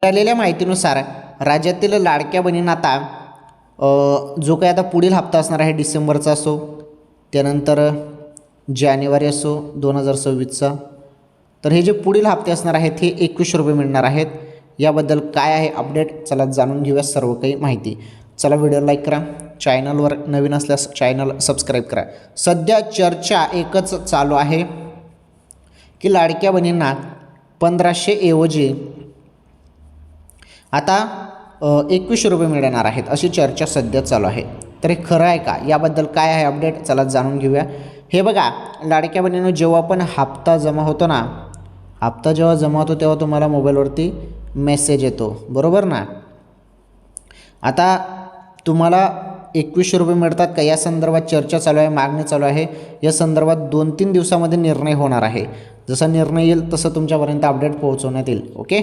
मिळालेल्या माहितीनुसार राज्यातील लाडक्या बहिणींना आता जो काही आता पुढील हप्ता असणार आहे डिसेंबरचा असो, त्यानंतर जानेवारी असो 2026चा, तर हे जे पुढील हप्ते असणार आहेत हे 2100 रुपये मिळणार आहेत. याबद्दल काय आहे अपडेट, चला जाणून घेऊया सर्व काही माहिती. चला व्हिडिओ लाईक करा, चॅनलवर नवीन असल्यास चॅनल सबस्क्राईब करा. सध्या चर्चा एकच चालू आहे की लाडक्या बहिणींना 1500 ऐवजी आता 2100 रुपये मिळणार आहेत अशी चर्चा सध्या चालू आहे. तर हे खरं आहे का, याबद्दल काय आहे अपडेट, चला जाणून घेऊया. हे बघा, लाडक्या बहिणींनो जेव्हा पण हप्ता जमा होतो ना, हप्ता जेव्हा जमा होतो तेव्हा तुम्हाला मोबाईलवरती मेसेज येतो, बरोबर ना. आता तुम्हाला 2100 रुपये मिळतात का या संदर्भात चर्चा चालू आहे, मागणी चालू आहे. या संदर्भात 2-3 दिवसामध्ये निर्णय होणार आहे. जसा निर्णय येईल तसं तुमच्यापर्यंत अपडेट पोहोचवण्यात येईल. ओके.